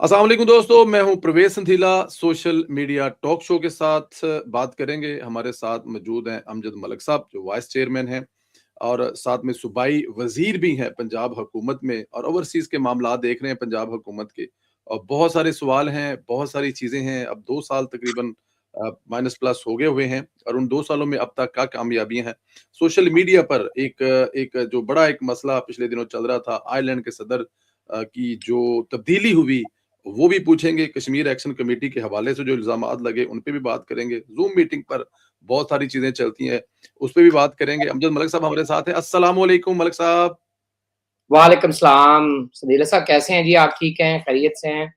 अस्सलाम वालेकुम दोस्तों, मैं हूं प्रवेश संथीला। सोशल मीडिया टॉक शो के साथ बात करेंगे। हमारे साथ मौजूद हैं अमजद मलिक साहब जो वाइस चेयरमैन हैं और साथ में सूबाई वजीर भी हैं पंजाब हुकूमत में और ओवरसीज़ के मामला देख रहे हैं पंजाब हुकूमत के। और बहुत सारे सवाल हैं, बहुत सारी चीज़ें हैं। अब 2 साल तकरीबन माइनस प्लस हो गए हुए हैं और उन 2 सालों में अब तक क्या कामयाबियाँ हैं। सोशल मीडिया पर एक जो बड़ा एक मसला पिछले दिनों चल रहा था, आयरलैंड के सदर की जो तब्दीली हुई वो भी पूछेंगे। कश्मीर एक्शन कमेटी के हवाले से जो इल्ज़ामात लगे, उन पे भी बात करेंगे। ज़ूम मीटिंग पर बहुत सारी चीज़ें चलती हैं, उस पे भी बात करेंगे। अमजद मलिक साहब हमारे साथ हैं। अस्सलाम वालेकुम मलिक साहब। वालेकुम सलाम। सदीला साहब कैसे हैं जी? आप ठीक हैं? खैरियत से हैं?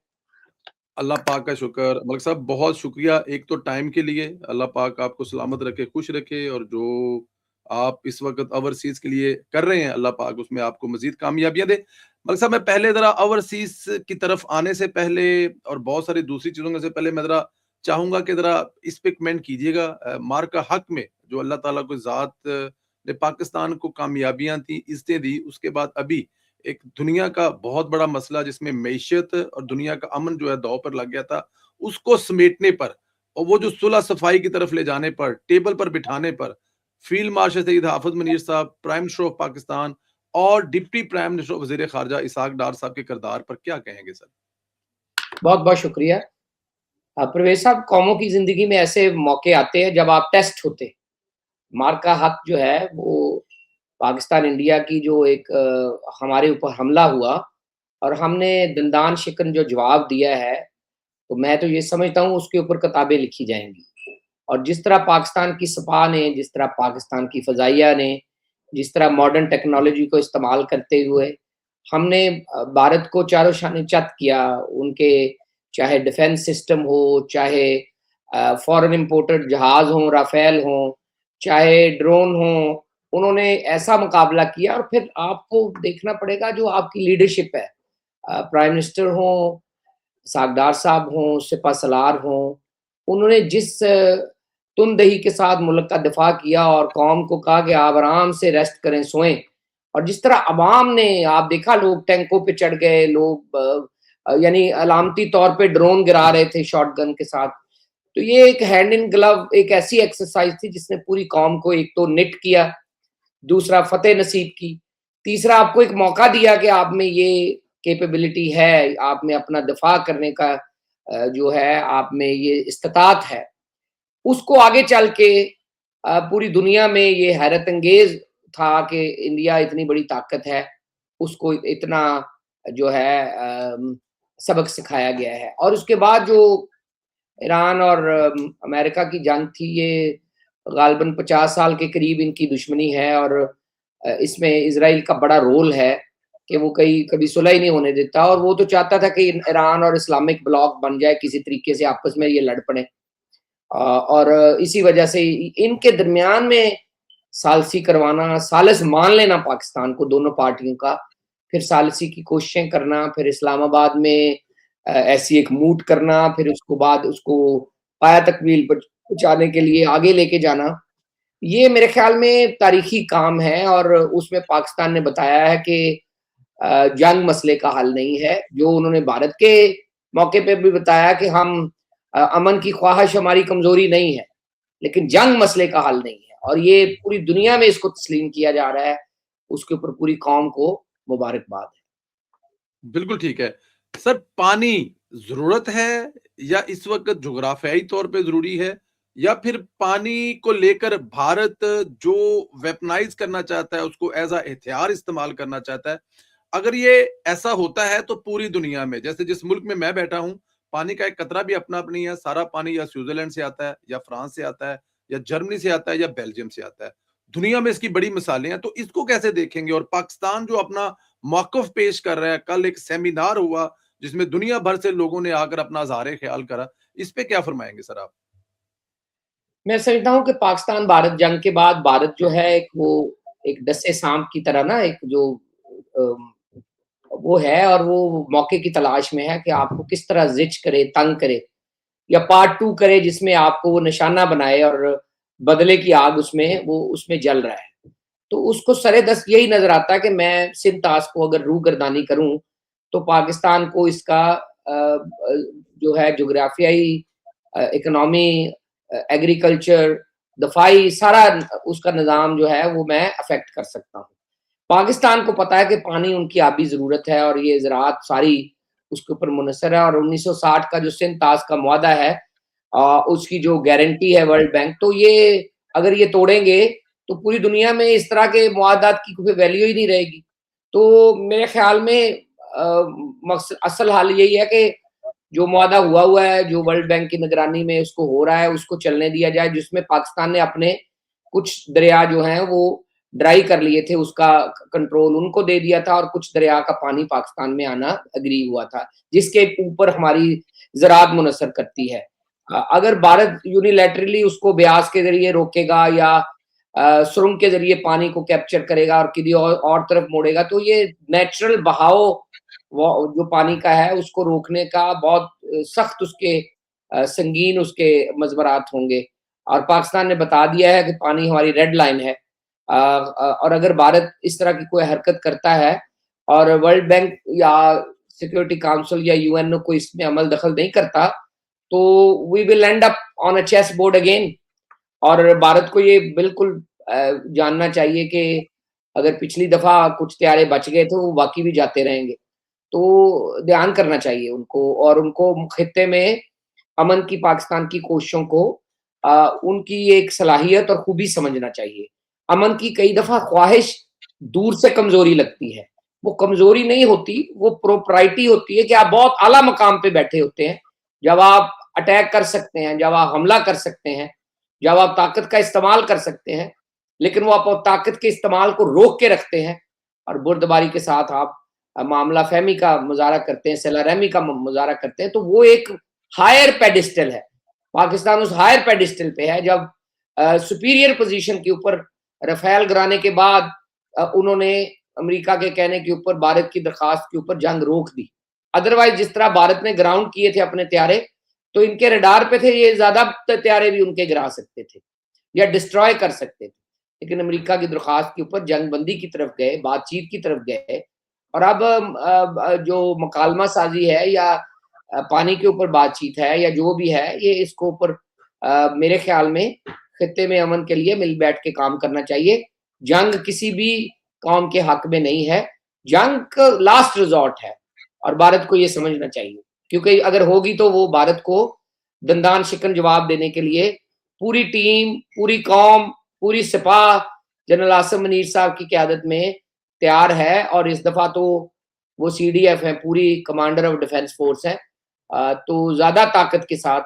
अल्लाह पाक का शुक्र। मलिक साहब बहुत शुक्रिया एक तो टाइम के लिए, अल्लाह पाक आपको सलामत रखे, खुश रखे और जो आप इस वक़्त ओवरसीज़ के लिए कर रहे हैं, अल्लाह पाक उसमें आपको मज़ीद कामयाबियाँ दे। मलिक साहब मैं पहले ज़रा ओवरसीज़ की तरफ आने से पहले और बहुत सारी दूसरी चीज़ों से पहले मैं ज़रा चाहूँगा कि ज़रा इस पे कमेंट कीजिएगा मार्का हक़ में जो अल्लाह ताला की ज़ात ने पाकिस्तान को कामयाबियाँ दी, इज़्ज़तें दी, उसके बाद अभी एक दुनिया का बहुत बड़ा मसला जिसमें मईशत और दुनिया का अमन जो है दांव पर लग गया था, उसको समेटने पर और वो जो सुलह सफाई की तरफ ले जाने पर, टेबल पर बिठाने पर, फील्ड मार्शल सईद हाफिज़ मनीर साहब, प्राइम मिनिस्टर ऑफ पाकिस्तान और डिप्टी प्राइम मिनिस्टर वज़ीर ख़ारजा इसहाक डार साहब के किरदार पर क्या कहेंगे सर? बहुत-बहुत शुक्रिया। परवेज़ साहब, कौमों की ज़िंदगी में ऐसे मौके आते हैं जब आप टेस्ट होते हैं। मार्का हक़ जो है वो पाकिस्तान इंडिया की जो एक हमारे ऊपर हमला हुआ और हमने दंदान शिकन जो जवाब दिया है, तो मैं तो ये समझता हूँ उसके ऊपर किताबें लिखी जाएँगी। और जिस तरह पाकिस्तान की सपा ने, जिस तरह पाकिस्तान की फ़ज़ाइया ने, जिस तरह मॉडर्न टेक्नोलॉजी को इस्तेमाल करते हुए हमने भारत को चारों शाने चत किया। उनके चाहे डिफेंस सिस्टम हो, चाहे फॉरेन इंपोर्टेड जहाज़ हों, राफ़ेल हों, चाहे ड्रोन हों, उन्होंने ऐसा मुकाबला किया और फिर आपको देखना पड़ेगा जो आपकी लीडरशिप है। प्राइम मिनिस्टर हों, सागदार साहब हों, सिपह-सलार हों, उन्होंने जिस तुनदही के साथ मुल्क का दिफ़ा किया और कौम को कहा कि आप आराम से रेस्ट करें, सोएँ। और जिस तरह अवाम ने आप देखा लोग टैंकों पे चढ़ गए, लोग यानी अलामती तौर पे ड्रोन गिरा रहे थे शॉटगन के साथ। तो ये एक हैंड इन ग्लव एक ऐसी एक्सरसाइज़ थी जिसने पूरी कौम को एक तो निट किया, दूसरा फ़तेह नसीब की, तीसरा आपको एक मौका दिया कि आप में ये कैपेबिलिटी है, आप में अपना दिफ़ा करने का जो है आप में ये इस्तिताअत है। उसको आगे चल के पूरी दुनिया में ये हैरत अंगेज़ था कि इंडिया इतनी बड़ी ताकत है, उसको इतना जो है सबक सिखाया गया है। और उसके बाद जो ईरान और अमेरिका की जंग थी, ये ग़ालिबन 50 साल के करीब इनकी दुश्मनी है और इसमें इज़राइल का बड़ा रोल है कि वो कभी सुलह ही नहीं होने देता और वो तो चाहता था कि ईरान और इस्लामिक ब्लॉक बन जाए, किसी तरीके से आपस में ये लड़ पड़ें। और इसी वजह से इनके दरमियान में सालसी करवाना, सालिस मान लेना पाकिस्तान को दोनों पार्टियों का, फिर सालिसी की कोशिशें करना, फिर इस्लामाबाद में ऐसी एक मूट करना, फिर उसको बाद उसको पाया तकमील पहुँचाने के लिए आगे लेके जाना, ये मेरे ख़्याल में तारीख़ी काम है और उसमें पाकिस्तान ने बताया है कि जंग मसले का हल नहीं है। जो उन्होंने भारत के मौके पे भी बताया कि हम अमन की ख्वाहिश हमारी कमज़ोरी नहीं है, लेकिन जंग मसले का हल नहीं है और ये पूरी दुनिया में इसको तस्लीम किया जा रहा है, उसके ऊपर पूरी कौम को मुबारकबाद है। बिल्कुल ठीक है। सर पानी ज़रूरत है या इस वक़्त जुग़राफ़ियाई तौर पे ज़रूरी है या फिर पानी को लेकर भारत जो वेपनाइज़ करना चाहता है, उसको एज़ अ हथियार इस्तेमाल करना चाहता है। अगर ये ऐसा होता है तो पूरी दुनिया में जैसे जिस मुल्क में मैं बैठा हूँ, पानी का एक कतरा भी अपना नहीं है, सारा पानी या स्विट्ज़रलैंड से आता है या फ्रांस से आता है या जर्मनी से आता है या बेल्जियम से आता है। दुनिया में इसकी बड़ी मिसालें हैं, तो इसको कैसे देखेंगे? और पाकिस्तान जो अपना मौक़िफ़ पेश कर रहा है, कल एक सेमिनार हुआ जिसमें दुनिया भर से लोगों ने आकर अपना इज़हार-ए-ख़याल करा, इस पे क्या फ़रमाएँगे सर आप? मैं समझता हूँ कि पाकिस्तान भारत जंग के बाद भारत जो है एक वो एक डसे साँप की तरह ना एक जो वो है और वो मौके की तलाश में है कि आपको किस तरह ज़िच करे, तंग करे या पार्ट 2 करे जिसमें आपको वो निशाना बनाए और बदले की आग उसमें वो उसमें जल रहा है। तो उसको सरेदस्त यही नज़र आता है कि मैं सिंध-ताश को अगर रूगर्दानी करूँ, तो पाकिस्तान को इसका जो है ज्योग्राफियाई, इकोनॉमी, एग्रीकल्चर, दफ़ाई, सारा उसका निज़ाम जो है वो मैं अफ़ेक्ट कर सकता हूँ। पाकिस्तान को पता है कि पानी उनकी आबी ज़रूरत है और ये ज़राअत सारी उसके ऊपर मुनहसर है, और 1960 का जो सिंध ताज़ का मुआहदा है, उसकी जो गारंटी है वर्ल्ड बैंक, तो ये अगर ये तोड़ेंगे तो पूरी दुनिया में इस तरह के मुआहदात की कोई वैल्यू ही नहीं रहेगी। तो मेरे ख़्याल में असल हाल यही है कि जो मुआहदा हुआ है, जो वर्ल्ड बैंक की निगरानी में उसको हो रहा है, उसको चलने दिया जाए, जिसमें पाकिस्तान ने अपने कुछ दरिया जो हैं वो ड्राई कर लिए थे, उसका कंट्रोल उनको दे दिया था, और कुछ दरिया का पानी पाकिस्तान में आना एग्री हुआ था, जिसके ऊपर हमारी ज़राअत मुनहसर करती है। अगर भारत यूनिलैटरली उसको ब्यास के ज़रिए रोकेगा या सुरंग के ज़रिए पानी को कैप्चर करेगा और किसी और तरफ मोड़ेगा, तो ये नेचुरल बहाव वो जो पानी का है उसको रोकने का बहुत सख्त उसके संगीन उसके मज़बरात होंगे। और पाकिस्तान ने बता दिया है कि पानी हमारी रेड लाइन है। और अगर भारत इस तरह की कोई हरकत करता है और वर्ल्ड बैंक या सिक्योरिटी काउंसिल या यूएनओ कोई इसमें अमल दखल नहीं करता, तो we will end up on a chess board again. और भारत को ये बिल्कुल जानना चाहिए कि अगर पिछली दफ़ा कुछ त्यारे बच गए थे, वो बाकी भी जाते रहेंगे। तो ध्यान करना चाहिए उनको, और उनको खित्ते में अमन की पाकिस्तान की कोशिशों को उनकी एक सलाहियत और खूबी समझना चाहिए। अमन की कई दफ़ा ख्वाहिश दूर से कमज़ोरी लगती है। वो कमज़ोरी नहीं होती, वो प्रोप्राइटी होती है कि आप बहुत आला मकाम पे बैठे होते हैं, जब आप अटैक कर सकते हैं, जब आप हमला कर सकते हैं, जब आप ताकत का इस्तेमाल कर सकते हैं, लेकिन वो आप ताकत के इस्तेमाल को रोक के रखते हैं और बुर्दबारी के साथ आप मामला फ़हमी का मुज़ाहरा करते हैं, सलारहमी का मुज़ाहरा करते हैं, तो वो एक हायर पेडेस्टल है। पाकिस्तान उस हायर पेडेस्टल पे है जब सुपीरियर पोज़ीशन के ऊपर राफ़ेल गिराने के बाद उन्होंने अमेरिका के कहने के ऊपर भारत की दरख्वास्त के ऊपर जंग रोक दी। अदरवाइज़ जिस तरह भारत ने ग्राउंड किए थे अपने त्यारे, तो इनके रडार पे थे, ये ज़्यादा त्यारे भी उनके गिरा सकते थे या डिस्ट्रॉय कर सकते थे। लेकिन अमेरिका की दरख्वास्त के ऊपर जंगबंदी की तरफ गए, बातचीत की तरफ गए, और अब जो मुकालमा साज़ी है या पानी के ऊपर बातचीत है या जो भी है, ये इसको ऊपर मेरे ख़्याल में खित्ते में अमन के लिए मिल बैठ के काम करना चाहिए। जंग किसी भी कौम के हक में नहीं है, जंग लास्ट रिज़ॉर्ट है और भारत को ये समझना चाहिए। क्योंकि अगर होगी तो वो भारत को दंदान शिकन जवाब देने के लिए पूरी टीम, पूरी कौम, पूरी सिपाह जनरल आसिम मुनीर साहब की क़यादत में तैयार है, और इस दफ़ा तो वो सीडीएफ है, पूरी कमांडर ऑफ डिफेंस फोर्स है। तो ज़्यादा ताकत के साथ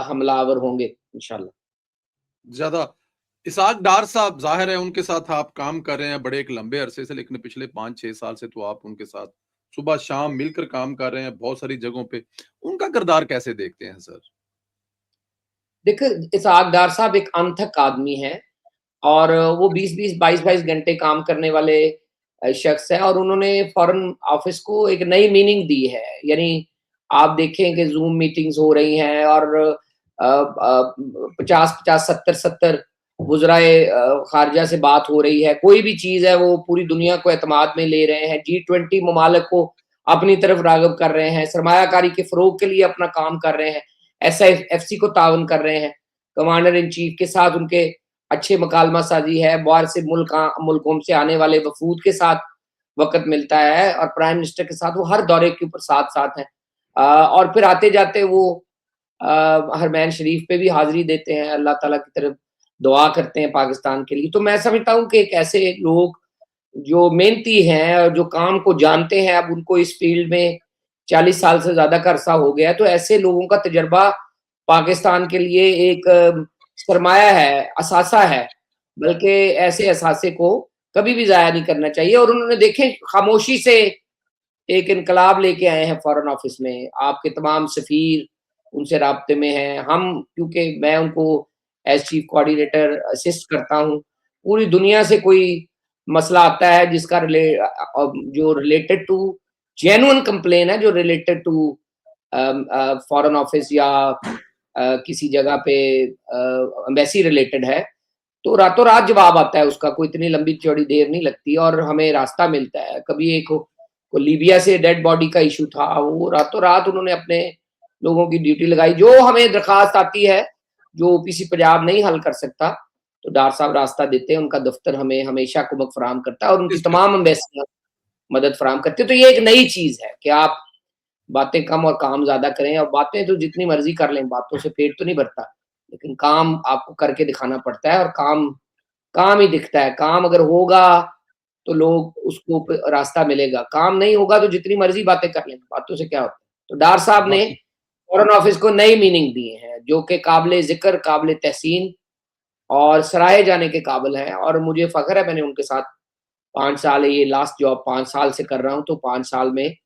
हमलावर होंगे इंशाल्लाह। ज़्यादा इसहाक डार साहब ज़ाहिर है उनके साथ आप काम कर रहे हैं बड़े एक लंबे अरसे से, लेकिन पिछले 5-6 साल से तो आप उनके साथ सुबह-शाम मिलकर काम कर रहे हैं बहुत सारी जगहों पे। उनका किरदार कैसे देखते हैं सर? देखिए, इसहाक डार साहब एक अनथक आदमी हैं और वो 20-20, 22-22 घंटे काम करने वाले शख्स हैं, और उन्होंने फ़ॉरेन ऑफ़िस को एक नई मीनिंग दी है। यानी आप देखें कि ज़ूम मीटिंग्स हो रही हैं और 50-50, 70-70 वज़राए ख़ारिजा से बात हो रही है। कोई भी चीज़ है वो पूरी दुनिया को एतमाद में ले रहे हैं। G20 ममालिक को अपनी तरफ राग़िब कर रहे हैं, सरमायाकारी के फ़रोग़ के लिए अपना काम कर रहे हैं, SIFC को ताउन कर रहे हैं। कमांडर इन चीफ़ के साथ उनके अच्छे मकालमा साज़ी है, बाहर से मुल्कों से आने वाले वफ़ूद के साथ वक़्त मिलता है, और प्राइम मिनिस्टर के साथ वो हर दौरे के ऊपर साथ-साथ हैं। और फिर आते-जाते वो हरमैन शरीफ पे भी हाज़िरी देते हैं, अल्लाह ताला की तरफ दुआ करते हैं पाकिस्तान के लिए। तो मैं समझता हूँ कि एक ऐसे लोग जो मेहनती हैं और जो काम को जानते हैं, अब उनको इस फ़ील्ड में 40 साल से ज़्यादा का अरसा हो गया है, तो ऐसे लोगों का तजुर्बा पाकिस्तान के लिए एक सरमाया है, असासा है, बल्कि ऐसे असासे को कभी भी ज़ाया नहीं करना चाहिए। और उन्होंने देखें खामोशी से एक इनकलाब लेके आए हैं फ़ॉरेन ऑफ़िस में, आपके तमाम सफ़ीर उनसे राब्ते में हैं। हम क्योंकि मैं उनको एज़ चीफ़ कोऑर्डिनेटर असिस्ट करता हूँ, पूरी दुनिया से कोई मसला आता है जिसका जो रिलेटेड टू जेन्युइन कंप्लेन है, जो रिलेटेड टू फ़ॉरेन ऑफ़िस या किसी जगह पे एम्बेसी रिलेटेड है, तो रातों-रात जवाब आता है उसका, कोई इतनी लंबी-चौड़ी देर नहीं लगती और हमें रास्ता मिलता है। कभी एक कोई लीबिया से डेड बॉडी का इश्यू था, वो रातों रात उन्होंने अपने लोगों की ड्यूटी लगाई। जो हमें दरखास्त आती है, जो ओपीसी पंजाब नहीं हल कर सकता, तो डार साहब रास्ता देते हैं, उनका दफ्तर हमें हमेशा कुमक फराहम करता है और उनकी इस पे तमाम एम्बेसियाँ मदद फराहम करती है। तो ये एक नई चीज़ है कि आप बातें कम और काम ज़्यादा करें, और बातें तो जितनी मर्ज़ी कर लें, बातों से पेट तो नहीं भरता, लेकिन काम आपको करके दिखाना पड़ता है, और काम काम ही दिखता है। काम अगर होगा तो लोग उसको रास्ता मिलेगा, काम नहीं होगा तो जितनी मर्ज़ी बातें कर लें, बातों से क्या होता है। तो डार साहब ने वाक़ई फॉरेन ऑफिस को नई मीनिंग दिए हैं, जो कि काबिल ज़िक्र, काबिल तहसीन और सराहे जाने के काबिल हैं, और मुझे फ़ख्र है मैंने उनके साथ 5 साल, ये लास्ट जॉब 5 साल से कर रहा हूँ, तो 5 साल में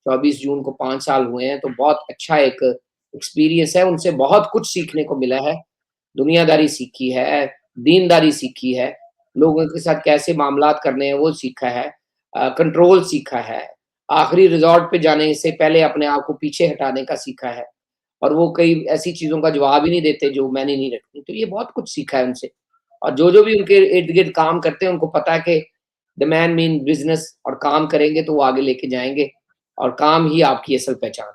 24 जून को 5 साल हुए हैं, तो बहुत अच्छा एक एक्सपीरियंस है, उनसे बहुत कुछ सीखने को मिला है। दुनियादारी सीखी है, दीनदारी सीखी है, लोगों के साथ कैसे मामलात करने हैं वो सीखा है, कंट्रोल सीखा है, आखिरी रिज़ॉर्ट पे जाने से पहले अपने आप को पीछे हटाने का सीखा है, और वो कई ऐसी चीज़ों का जवाब ही नहीं देते जो मैंने नहीं रखनी। तो ये बहुत कुछ सीखा है उनसे, और जो-जो भी उनके इर्द-गिर्द काम करते हैं, उनको पता है कि द मैन मीन बिज़नेस, और काम करेंगे तो वो आगे लेके जाएँगे, और काम ही आपकी असल पहचान।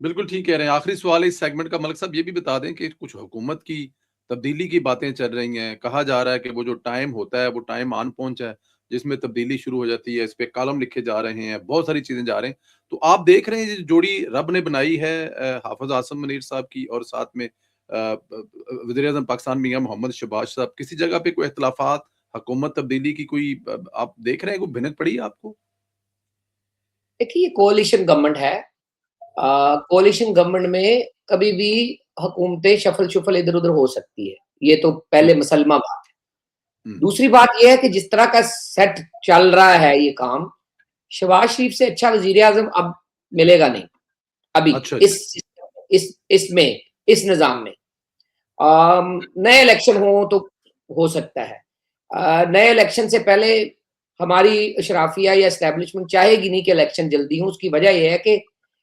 बिल्कुल ठीक कह रहे हैं। आखिरी सवाल है इस सेगमेंट का, मलिक साहब ये भी बता दें कि कुछ हुकूमत की तब्दीली की बातें चल रही हैं। कहा जा रहा है कि वो जो टाइम होता है, वो टाइम आन पहुँचा है, जिसमें तब्दीली शुरू हो जाती है। इस पे कॉलम लिखे जा रहे हैं, बहुत सारी चीज़ें जा रहे हैं। तो आप देख रहे हैं ये जो जोड़ी रब ने बनाई है हाफ़िज़ आसिम मुनीर साहब की और साथ में वज़ीर-ए-आज़म पाकिस्तान मियाँ मोहम्मद शहबाज साहब, किसी जगह पे कोई इख्तिलाफ़ात, हुकूमत तब्दीली की कोई आप देख रहे हैं, कोई भिनक पड़ी है आपको? देखिए, ये कोalition गवर्नमेंट है। कोalition गवर्नमेंट में कभी भी हुकूमतें शफ़ल-शुफ़ल इधर-उधर हो सकती है। ये तो हुँ, पहले मुसलमा बात है। हुँ। दूसरी बात ये है कि जिस तरह का सेट चल रहा है ये काम, शहबाज शरीफ से अच्छा वज़ीर-ए-आज़म अब मिलेगा नहीं, अभी अच्छा जी। इसमें, इस निज़ाम में। नए इलेक्शन हो तो हो सकता है। नए इलेक्शन से पहले हमारी अशराफिया या एस्टेब्लिशमेंट चाहेगी नहीं कि इलेक्शन जल्दी हो। उसकी वजह ये है कि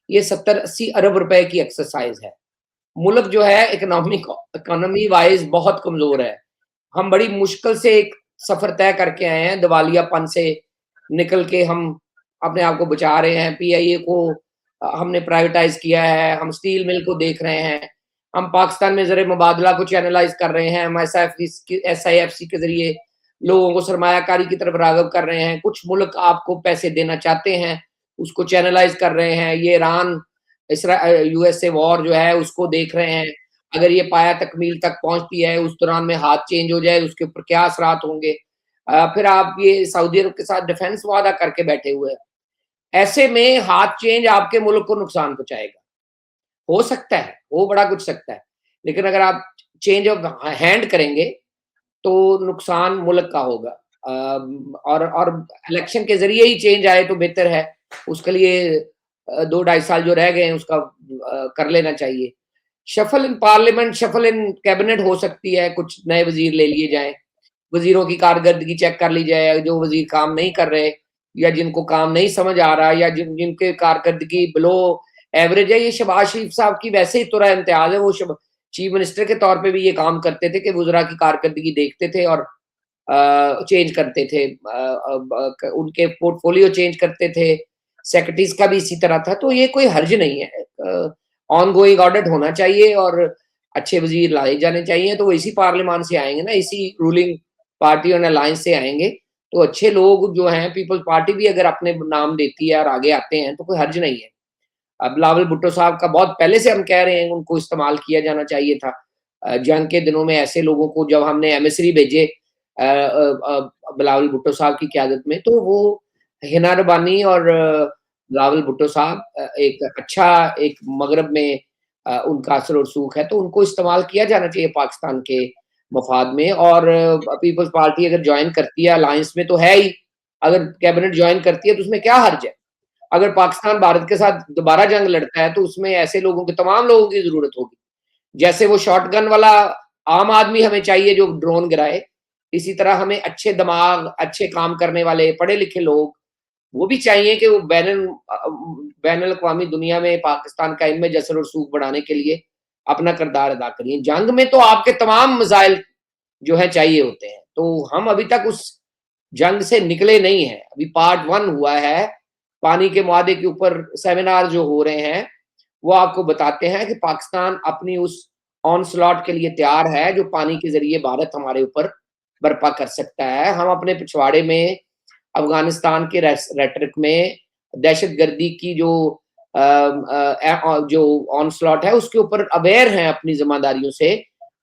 ये 70-80 अरब रुपए की एक्सरसाइज़ है। मुल्क जो है इकोनॉमी वाइज़ बहुत कमज़ोर है। हम बड़ी मुश्किल से एक सफ़र तय करके आए हैं, दिवालियापन से निकल के हम अपने आप को बचा रहे हैं। पीआईए को हमने प्राइवेटाइज़ किया है, हम स्टील मिल को देख रहे हैं, हम पाकिस्तान में ज़र मुबादला को चैनलाइज़ कर रहे हैं, हम एसआईएफसी के ज़रिए लोगों को सरमायाकारी की तरफ राग़िब कर रहे हैं। कुछ मुल्क आपको पैसे देना चाहते हैं, उसको चैनलाइज़ कर रहे हैं। ये ईरान यूएसए वॉर जो है उसको देख रहे हैं। अगर ये पाया तकमील तक पहुँचती है, उस दौरान में हाथ चेंज हो जाए, उसके ऊपर क्या असरात होंगे? फिर आप ये सऊदी अरब के साथ डिफेंस वादा करके बैठे हुए हैं। ऐसे में हाथ चेंज आपके मुल्क को नुकसान पहुँचाएगा। हो सकता है, हो बड़ा कुछ सकता है। लेकिन अगर आप चेंज ऑफ हैंड करेंगे, तो नुकसान मुल्क का होगा। और इलेक्शन के ज़रिए ही चेंज आए तो बेहतर है। उसके लिए 2 ढाई साल जो रह गए हैं उसका कर लेना चाहिए। Shuffle in parliament, shuffle in cabinet हो सकती है, कुछ नए वज़ीर ले लिए जाएँ, वज़ीरों की कारकर्दगी चेक कर ली जाए, जो वज़ीर काम नहीं कर रहे या जिनको काम नहीं समझ आ रहा या जिनके कारकर्दगी बिलो एवरेज है, ये शहबाज शरीफ साहब की वैसे ही तुरा इम्तियाज़ है, वो चीफ मिनिस्टर के तौर पे भी ये काम करते थे कि वज़रा की कारकर्दगी देखते थे और चेंज करते थे। उनके पोर्टफोलियो चेंज करते थे, सेक्रेटरीज़ का भी इसी तरह था, तो ये कोई हर्ज नहीं है। ऑनगोइंग ऑडिट होना चाहिए और अच्छे वज़ीर लाए जाने चाहिए, तो वो इसी पार्लियामान से आएँगे ना, इसी रूलिंग पार्टी और अलायंस से आएँगे, तो अच्छे लोग जो हैं पीपल्स पार्टी भी अगर अपने नाम देती है और आगे आते हैं, तो कोई हर्ज नहीं है। अब बिलावल भुट्टो साहब का बहुत पहले से हम कह रहे हैं, उनको इस्तेमाल किया जाना चाहिए था। जंग के दिनों में ऐसे लोगों को जब हमने एमिसरी भेजे बिलावल भुट्टो साहब की क़यादत में, तो वो हिना रबानी और बिलावल भुट्टो साहब एक अच्छा एक मगरब में उनका असर और सूख है, तो उनको इस्तेमाल किया जाना चाहिए पाकिस्तान के मफ़ाद में। और पीपल्स पार्टी अगर जॉइन करती है अलायंस में तो है ही, अगर कैबिनेट जॉइन करती है तो उसमें क्या हर्ज है? अगर पाकिस्तान भारत के साथ दोबारा जंग लड़ता है, तो उसमें ऐसे लोगों की तमाम लोगों की ज़रूरत होगी। जैसे वो शॉटगन वाला आम आदमी हमें चाहिए जो ड्रोन गिराए, इसी तरह हमें अच्छे दिमाग, अच्छे काम करने वाले, पढ़े-लिखे लोग, वो भी चाहिए कि वो बैनुल-अक़वामी दुनिया में पाकिस्तान का इमेज, असर और सूख बढ़ाने के लिए अपना किरदार अदा करिए। जंग में तो आपके तमाम मिसाइल जो है चाहिए होते हैं। तो हम अभी तक उस जंग से निकले नहीं हैं। अभी पार्ट 1 हुआ है, पानी के मुआदे के ऊपर सेमिनार जो हो रहे हैं, वो आपको बताते हैं कि पाकिस्तान अपनी उस ऑनस्लॉट के लिए तैयार है, जो पानी के ज़रिए भारत हमारे ऊपर बर्पा कर सकता है। हम अपने पिछवाड़े में, अफ़गानिस्तान के रेटरिक में, दहशतगर्दी की जो ऑनस्लॉट है, उसके ऊपर अवेयर हैं अपनी ज़िम्मेदारियों से।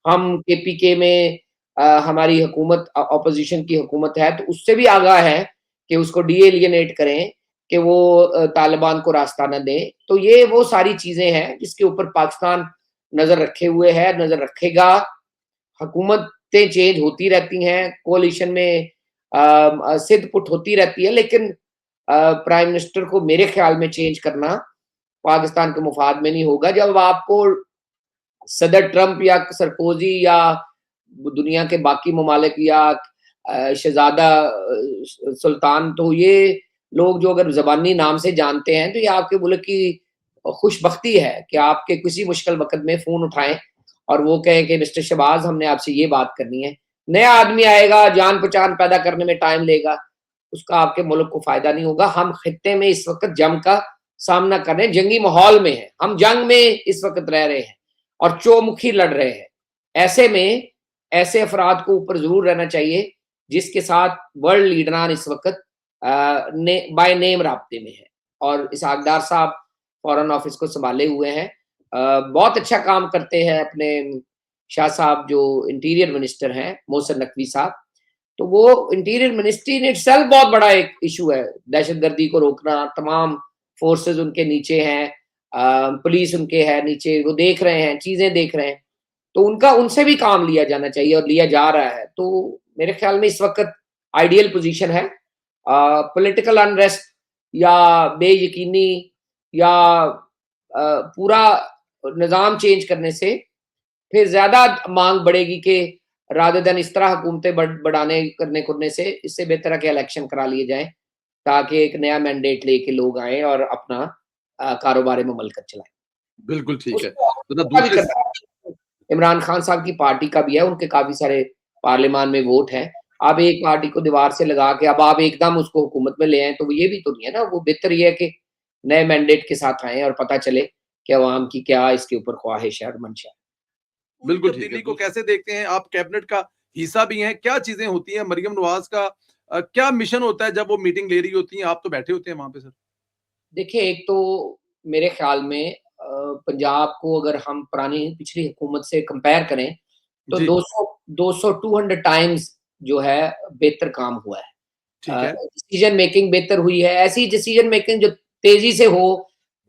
हम केपीके में हमारी हुकूमत ऑपोज़िशन की हुकूमत है, तो उससे भी आगाह है कि उसको डी-एलियनेट करें, कि वो तालिबान को रास्ता ना दें। तो ये वो सारी चीज़ें हैं, जिसके ऊपर पाकिस्तान नज़र रखे हुए है, नज़र रखेगा। हुकूमतें चेंज होती रहती हैं, कोalition में सिद-पुट होती रहती है, लेकिन प्राइम मिनिस्टर को मेरे ख्याल में चेंज करना पाकिस्तान के मुफाद में नहीं होगा। जब आपको सदर ट्रंप या सरकोज़ी या दुनिया के बाकी ममालिक या शहज़ादा सुल्तान, तो ये लोग जो अगर ज़बानी नाम से जानते हैं, तो ये आपके मुल्क की खुशबख्ती है कि आपके किसी मुश्किल वक़्त में फ़ोन उठाएँ और वो कहें कि मिस्टर शहबाज़, हमने आपसे ये बात करनी है। नया आदमी आएगा, जान-पहचान पैदा करने में टाइम लेगा, उसका आपके मुल्क को फ़ायदा नहीं होगा। हम खित्ते में इस वक़्त जंग का सामना कर रहे हैं, जंगी माहौल में हैं। हम जंग में इस वक़्त रह रहे हैं और चौमुखी लड़ रहे हैं। ऐसे में ऐसे अफ़राद को ऊपर ज़रूर रहना चाहिए, जिसके साथ वर्ल्ड लीडरान इस वक़्त बाय नेम राब्ते में हैं, और इसहाक़ साहब फ़ॉरेन ऑफ़िस को सँभाले हुए हैं। बहुत अच्छा काम करते हैं अपने शाह साहब, जो इंटीरियर मिनिस्टर हैं, मोहसिन नकवी साहब। तो वो इंटीरियर मिनिस्ट्री इन इटसेल्फ बहुत बड़ा एक इश्यू है, दहशतगर्दी को रोकना, तमाम फ़ोर्सेज़ उनके नीचे हैं, पुलिस उनके है नीचे, वो देख रहे हैं, चीज़ें देख रहे हैं। तो उनसे भी काम लिया जाना चाहिए और लिया जा रहा है। तो मेरे ख्याल में इस वक़्त आइडियल पोज़ीशन है। पॉलिटिकल अनरेस्ट या बेयकीनी या पूरा निज़ाम चेंज करने से फिर ज़्यादा माँग बढ़ेगी कि रादर देन इस तरह हुकूमतें बढ़ाने करने से, इससे बेहतर है कि इलेक्शन करा लिए जाएँ, ताकि एक नया मैंडेट लेके लोग आएँ और अपना कारोबार मुमलकत चलाएँ। बिल्कुल ठीक है। मतलब उसका भी दूसरे करना है। इमरान खान साहब की पार्टी का भी है, उनके काफ़ी सारे पार्लियामान में वोट हैं। अब एक पार्टी को दीवार से लगा के अब आप एकदम उसको हुकूमत में ले आएँ, तो ये भी तो नहीं है ना। वो बेहतर ये है कि नए मैंडेट के साथ आएँ और पता चले कि अवाम की क्या इसके ऊपर ख्वाहिश है और मंशा है। बिल्कुल ठीक है। दिल्ली को कैसे देखते हैं? आप कैबिनेट का हिस्सा भी हैं, क्या चीज़ें होती हैं? मरियम नवाज़ का क्या मिशन होता है जब वो मीटिंग ले रही होती हैं? आप तो बैठे होते हैं वहाँ पे सर। देखिए, एक तो मेरे ख्याल में पंजाब को अगर हम पुरानी पिछली हुकूमत से कंपेयर करें, तो जी, 200 टाइम्स जो है बेहतर काम हुआ है। ठीक है। डिसीजन मेकिंग बेहतर हुई है। ऐसी डिसीजन मेकिंग जो तेज़ी से हो,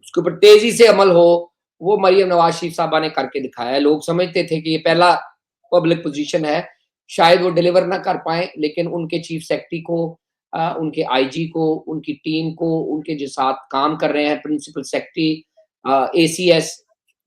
उसके ऊपर तेज़ी से अमल हो, वो मरियम नवाज़ शरीफ साहबा ने करके दिखाया है। लोग समझते थे कि ये पहला पब्लिक पोज़ीशन है, शायद वो डिलीवर ना कर पाएँ, लेकिन उनके चीफ सेक्रेटरी को, उनके आईजी को, उनकी टीम को, उनके जो साथ काम कर रहे हैं प्रिंसिपल सेक्रेटरी, एसीएस,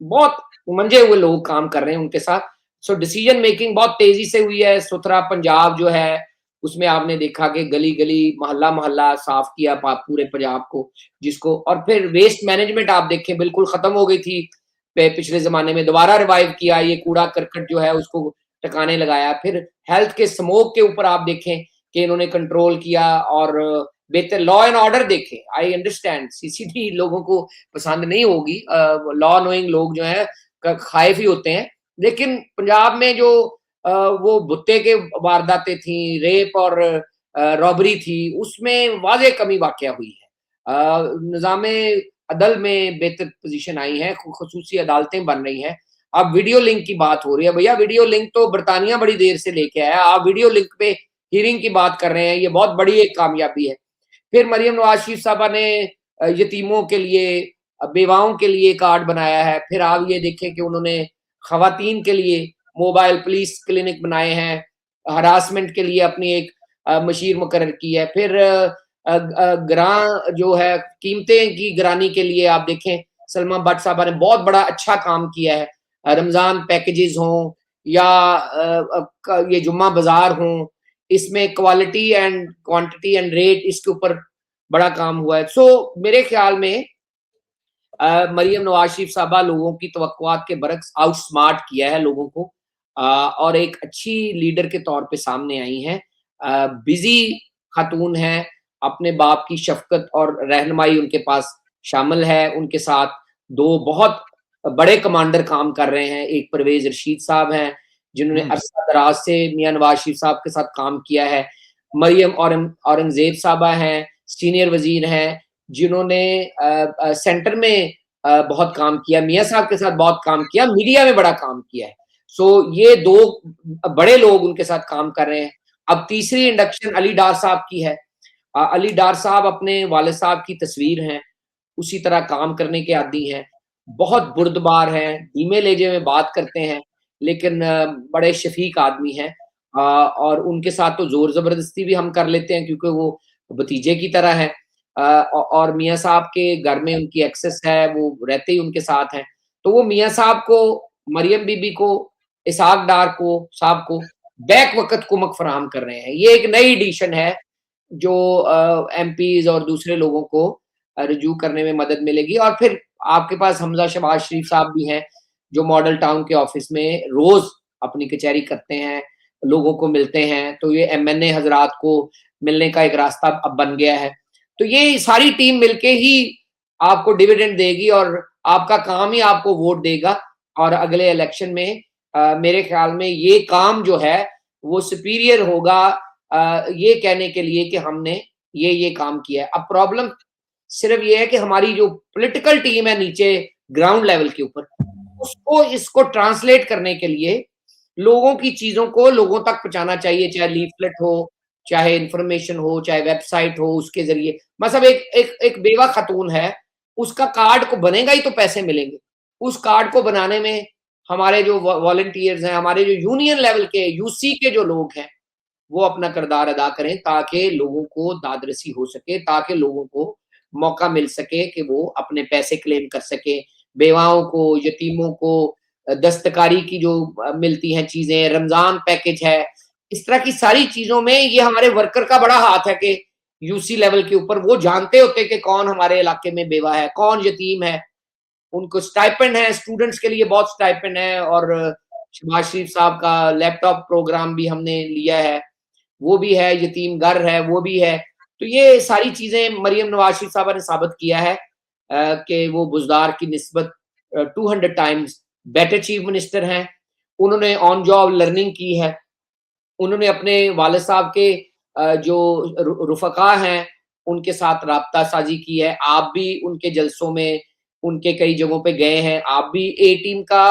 बहुत मंजे हुए लोग काम कर रहे हैं उनके साथ। सो डिसीजन मेकिंग बहुत तेज़ी से हुई है। सुथरा पंजाब जो है, उसमें आपने देखा कि गली-गली, मोहल्ला-मोहल्ला साफ किया पूरे पंजाब को, जिसको, और फिर वेस्ट मैनेजमेंट आप देखें बिल्कुल खत्म हो गई थी पिछले ज़माने में, दोबारा रिवाइव किया, ये कूड़ा-करकट जो है उसको ठिकाने लगाया। फिर हेल्थ के स्मोक के ऊपर आप देखें कि इन्होंने कंट्रोल किया, और बेहतर लॉ एंड ऑर्डर देखें। आई अंडरस्टैंड सीसीडी लोगों को पसंद नहीं होगी, लॉ नोइंग लोग जो हैं खाइफ ही होते हैं, लेकिन पंजाब में जो वो भुट्टे के वारदातें थी, रेप और रॉबरी थी, उसमें वाज़ेह कमी वाक़या हुई है। निज़ामे अदल में बेहतर पोज़ीशन आई है, ख़ुसूसी अदालतें बन रही हैं। अब वीडियो लिंक की बात हो रही है, भैया वीडियो लिंक तो बरतानिया बड़ी देर से लेके आया, आप वीडियो लिंक पे हियरिंग की बात कर रहे हैं, ये बहुत बड़ी एक कामयाबी है। फिर मरियम नवाज़ शरीफ साहबा ने यतीमों के लिए, बेवाओं के लिए कार्ड बनाया है। फिर आप ये देखें कि उन्होंने ख़वातीन के लिए मोबाइल पुलिस क्लिनिक बनाए हैं, हरासमेंट के लिए अपनी एक मशीर मुकर्रर की है। फिर ग्रां जो है, कीमतें की गिरानी के लिए आप देखें, सलमा भट्ट साहबा ने बहुत बड़ा अच्छा काम किया है। रमज़ान पैकेजेज़ हों या ये जुम्मा बाज़ार हों, इसमें quality and quantity and rate, इसके ऊपर बड़ा काम हुआ है। सो मेरे ख्याल में मरियम नवाज़ शरीफ साहबा लोगों की तवक्कुआत के बरक्स आउटस्मार्ट किया है लोगों को, और एक अच्छी लीडर के तौर पे सामने आई हैं। बिज़ी खातून हैं, अपने बाप की शफ़क़त और रहनुमाई उनके पास शामिल है। उनके साथ 2 बहुत बड़े कमांडर काम कर रहे हैं। एक परवेज़ रशीद साहब हैं, जिन्होंने हुँ। अरसा दराज़ से मियाँ नवाज़ शरीफ साहब के साथ काम किया है। मरियम औरंगज़ेब साहबा हैं, सीनियर वज़ीर हैं, जिन्होंने सेंटर में बहुत काम किया, मियाँ साहब के साथ बहुत काम किया, मीडिया में बड़ा काम किया है। सो ये 2 बड़े लोग उनके साथ काम कर रहे हैं। अब तीसरी इंडक्शन अली डार साहब की है। अली डार साहब अपने वालिद साहब की तस्वीर हैं, उसी तरह काम करने के आदी हैं, बहुत बुर्दबार हैं, धीमे लहजे में बात करते हैं, लेकिन बड़े शफ़ीक आदमी हैं। और उनके साथ तो ज़ोर-ज़बरदस्ती भी हम कर लेते हैं क्योंकि वो भतीजे की तरह हैं। और मियाँ साहब के घर में उनकी एक्सेस है, वो रहते ही उनके साथ हैं। तो वो मियाँ साहब को, मरियम बीबी को, इसहाक डार को साहब को बैक वक़्त कुमक फराहम कर रहे हैं। ये एक नई एडिशन है जो एमपीज़ और दूसरे लोगों को रुजू करने में मदद मिलेगी। और फिर आपके पास हमज़ा शहबाज शरीफ साहब भी हैं, जो मॉडल टाउन के ऑफ़िस में रोज़ अपनी कचहरी करते हैं, लोगों को मिलते हैं। तो ये एमएनए हज़रात को मिलने का एक रास्ता अब बन गया है। तो ये सारी टीम मिलके ही आपको डिविडेंड देगी और आपका काम ही आपको वोट देगा। और अगले इलेक्शन में मेरे ख़्याल में ये काम जो है वो सुपीरियर होगा ये कहने के लिए कि हमने ये काम किया है। अब प्रॉब्लम सिर्फ़ ये है कि हमारी जो पॉलिटिकल टीम है नीचे ग्राउंड लेवल के ऊपर, उसको इसको ट्रांसलेट करने के लिए लोगों की चीज़ों को लोगों तक पहुँचाना चाहिए, चाहे लीफ़लेट हो, चाहे इन्फॉर्मेशन हो, चाहे वेबसाइट हो, उसके ज़रिए। मतलब एक बेवा खातून है, उसका कार्ड को बनेगा ही तो पैसे मिलेंगे। उस कार्ड को बनाने में हमारे जो वॉलंटियर्स हैं, हमारे जो यूनियन लेवल के, यूसी के जो लोग हैं, वो अपना किरदार अदा करें ताकि लोगों को दादरसी हो सके, ताकि लोगों को मौका मिल सके कि वो अपने पैसे क्लेम कर सकें। बेवाओं को, यतीमों को दस्तकारी की जो मिलती हैं चीज़ें, रमज़ान पैकेज है, इस तरह की सारी चीज़ों में ये हमारे वर्कर का बड़ा हाथ है कि यूसी लेवल के ऊपर वो जानते होते हैं कि कौन हमारे इलाके में बेवा है, कौन यतीम है। उनको स्टाइपेंड है, स्टूडेंट्स के लिए बहुत स्टाइपेंड है। और शहबाज शरीफ साहब का लैपटॉप प्रोग्राम भी हमने लिया है, वो भी है, यतीम घर है, वो भी है। तो ये सारी चीज़ें मरियम नवाज़ शरीफ साहबा ने साबित किया है कि वो बुज़दार की निस्बत 200 टाइम्स बेटर चीफ मिनिस्टर हैं। उन्होंने ऑन जॉब लर्निंग की है। उन्होंने अपने वालिद साहब के जो रुफ़क़ा हैं, उनके साथ राब्ता साज़ी की है। आप भी उनके जलसों में, उनके कई जगहों पे गए हैं। आप भी ए टीम का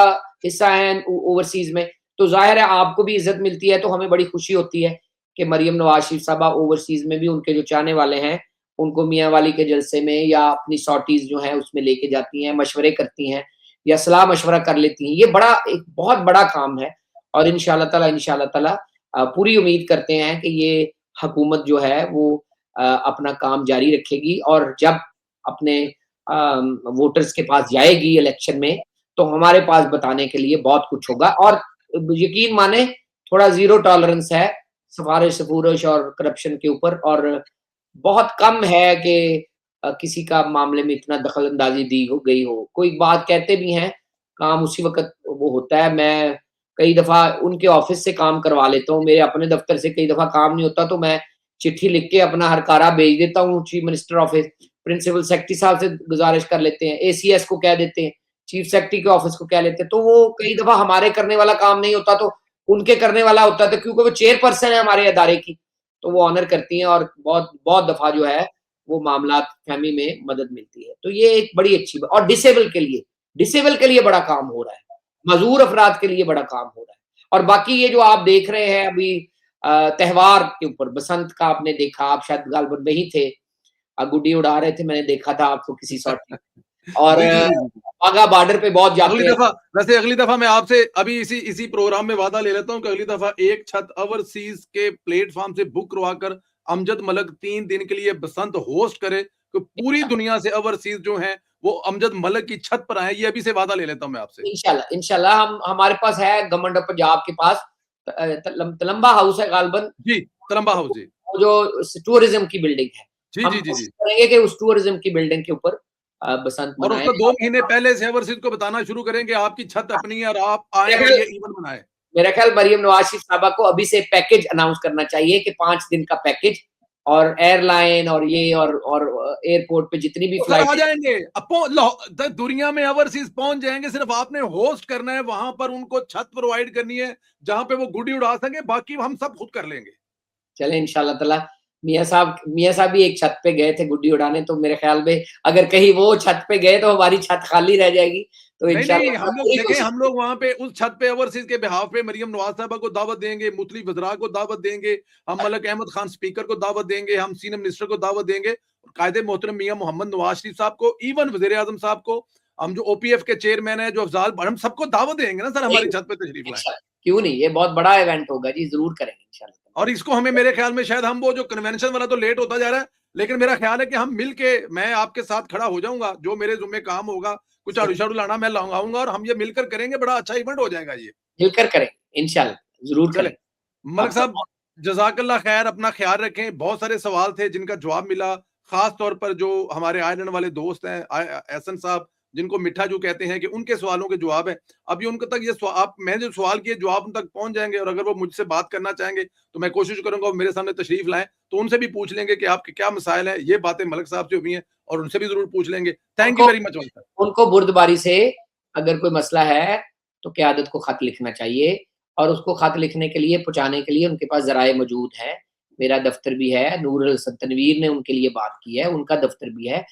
हिस्सा हैं ओवरसीज़ में। तो ज़ाहिर है आपको भी इज़्ज़त मिलती है, तो हमें बड़ी खुशी होती है कि मरियम नवाज़ शरीफ साहबा ओवरसीज़ में भी उनके जो चाहने वाले हैं, उनको मियाँ वाली के जलसे में या अपनी सॉर्टीज़ जो हैं उसमें लेके जाती हैं, मशवरे करती हैं या सलाह-मशवरा कर लेती हैं। ये एक बहुत बड़ा काम है और इंशाअल्लाह ताला पूरी उम्मीद करते हैं कि ये हुकूमत जो है वो अपना काम जारी रखेगी और जब अपने वोटर्स के पास जाएगी इलेक्शन में, तो हमारे पास बताने के लिए बहुत कुछ होगा। और यकीन माने थोड़ा ज़ीरो टॉलरेंस है सिफ़ारिश और करप्शन के ऊपर। और बहुत कम है कि किसी का मामले में इतना दखल-अंदाज़ी दी गई हो। कोई बात कहते भी हैं, काम उसी वक़्त वो होता है। मैं कई दफ़ा उनके ऑफ़िस से काम करवा लेता हूँ, मेरे अपने दफ़्तर से कई दफ़ा काम नहीं होता, तो मैं चिट्ठी लिख के अपना हरकारा भेज देता हूँ chief minister office. Principal secretary साहब से गुज़ारिश कर लेते हैं, एसीएस को कह देते हैं, चीफ सेक्रेटरी के ऑफ़िस को कह लेते हैं। तो वो कई दफ़ा हमारे करने वाला काम नहीं होता, तो उनके करने वाला होता है, तो क्योंकि वो चेयरपर्सन है हमारे इदारे की, तो वो ऑनर करती हैं और बहुत बहुत दफ़ा जो है वो मामलात फ़हमी में मदद मिलती है। तो ये एक बड़ी अच्छी बात। और डिसेबल के लिए बड़ा काम हो रहा है, मज़दूर अफ़राद के लिए बड़ा काम हो रहा है। और बाकी ये जो आप देख रहे हैं अभी त्योहार के ऊपर, बसंत का आपने देखा, आप शायद गालिबन वहीं थे, गुड्डी उड़ा रहे थे, मैंने देखा था आपको किसी सॉर्ट में। और जी, जी, जी, जी। वाघा बॉर्डर पे बहुत अगली जाते हैं। दफ़ा वैसे अगली दफ़ा मैं आपसे अभी इसी प्रोग्राम में वादा ले लेता हूँ कि अगली दफ़ा एक छत ओवरसीज़ के प्लेटफ़ॉर्म से बुक करवाकर अमजद मलिक 3 दिन के लिए बसंत होस्ट करे, तो पूरी दुनिया से ओवरसीज़ जो हैं, वो अमजद मलिक की छत पर आएँ, ये अभी से वादा ले लेता हूँ मैं आपसे। इंशाल्लाह हमारे पास है गवर्नमेंट ऑफ पंजाब के पास तलम्बा हाउस है गालिबन, जी, तलम्बा हाउस जी। वो जो टूरिज्म की बिल्डिंग है। जी, हम जी, जी, कोशिश जी। करेंगे कि उस टूरिज्म की बिल्डिंग के ऊपर बसंत और मनाएँ। उसको 2 महीने पहले से ओवरसीज़ को बताना शुरू करें कि आपकी छत अपनी है और आप आएँ मेरा और ख्याल ये इवेंट मनाएँ। मेरा ख्याल मरियम नवाज़ शरीफ साहबा को अभी से पैकेज अनाउंस करना चाहिए कि 5 दिन का पैकेज और एयरलाइन और ये और एयरपोर्ट पे जितनी भी तो सर आ फ्लाइटें जाएंगे, दुनिया में ओवरसीज पहुंच जाएंगे, सिर्फ आपने होस्ट करना है, वहां पर उनको छत प्रोवाइड करनी है जहां पे वो गुड़ी उड़ा सके, बाकी हम सब खुद कर लेंगे। चले इंशाल्लाह ताला। मियाँ साहब भी एक छत पे गए थे गुड्डी उड़ाने, तो मेरे ख्याल में अगर कहीं वो छत पे गए तो हमारी छत खाली रह जाएगी। तो नहीं नहीं, इंशाल्लाह ताला हम लोग पूरी देखें, कोशिश हम लोग वहां पे उस छत पे ओवरसीज के बिहाफ पे मरियम नवाज साहबा को दावत देंगे, मुतलिफ वज़रा को दावत देंगे, हम मलक अहमद खान स्पीकर को दावत देंगे, हम सीनियर मिनिस्टर को दावत देंगे, कायदे मोहतरम मियां मोहम्मद नवाज शरीफ साहब को, इवन वजीर आजम साहब को, हम जो ओपीएफ के चेयरमैन है, जो अफजाल, हम सबको दावत देंगे ना सर, हमारी छत पे तशरीफ लाएं। इंशाल्लाह, क्यों नहीं, ये बहुत बड़ा इवेंट होगा जी, ज़रूर करेंगे इंशाल्लाह। और इसको हमें, मेरे ख्याल में शायद हम वो जो कन्वेंशन वाला तो लेट होता जा रहा है, लेकिन मेरा ख्याल है कि हम मिल के, मैं आपके साथ खड़ा हो जाऊंगा, जो मेरे जुम्मे काम होगा, कुछ झाड़ू झाड़ू लाना मैं लाऊंगा, और हम ये मिलकर करेंगे, बड़ा अच्छा इवेंट हो जाएगा ये। मिलकर करेंगे, इंशाल्लाह, ज़रूर चले, करेंगे। मलिक आपका साहब, जज़ाकल्लाह खैर, अपना ख्याल रखें। बहुत सारे सवाल थे जिनका जवाब मिला, खास तौर पर जो हमारे आयरलैंड वाले दोस्त हैं, एहसन साहब, जिनको मिठा जो कहते हैं, कि उनके सवालों के जवाब हैं। अभी उनके तक ये आप, मैंने जो सवाल किए जवाब उन तक पहुंच जाएंगे, और अगर वो मुझसे बात करना चाहेंगे तो मैं कोशिश करूंगा वो मेरे सामने तशरीफ लाएं, तो उनसे भी पूछ लेंगे कि आपके क्या मसाइल हैं। ये बातें मलिक साहब से हुई हैं, और उनसे भी जरूर पूछ लेंगे। थैंक यू उनको वेरी मच मलिक साहब। उनको बुर्दबारी से अगर कोई मसला है, तो क़यादत को ख़त लिखना चाहिए, और उसको ख़त लिखने के लिए, पहुँचाने के लिए उनके पास ज़राए मौजूद हैं। मेरा दफ़्तर भी है, नूर अल हसन तनवीर ने उनके लिए बात की है, उनका दफ़्तर भी है।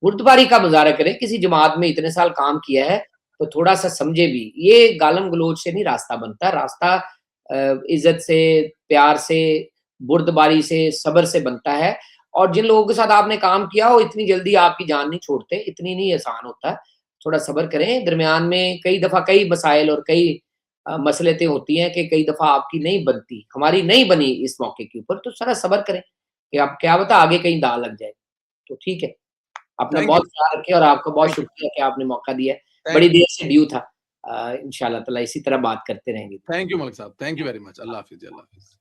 बुर्दबारी का मुज़ाहरा करें, किसी जमात में इतने साल काम किया है, तो थोड़ा-सा समझे भी। ये गालम-गलोच से नहीं रास्ता बनता, रास्ता इज़्ज़त से, प्यार से, बुर्दबारी से, सब्र से बनता है। और जिन लोगों के साथ आपने काम किया, वो इतनी जल्दी आपकी जान नहीं छोड़ते, इतनी नहीं आसान होता। थोड़ा सब्र करें, दरमियान में कई दफ़ा कई मसाइल और कई मसलतें होती हैं कि कई दफ़ा आपकी नहीं बनती, हमारी नहीं बनी इस मौके के ऊपर, तो ज़रा सब्र करें, कि अब क्या पता आगे कहीं दाल लग जाए। तो ठीक है, अपना थैंक यू, बहुत ख्याल रखें, और आपका बहुत थैंक यू, शुक्रिया कि आपने मौका दिया है। थैंक बड़ी यू, देर से ड्यू था। इंशाल्लाह ताला इसी तरह बात करते रहेंगे। थैंक यू मलिक साहब, thank you very much. Allah Hafiz, Allah Hafiz.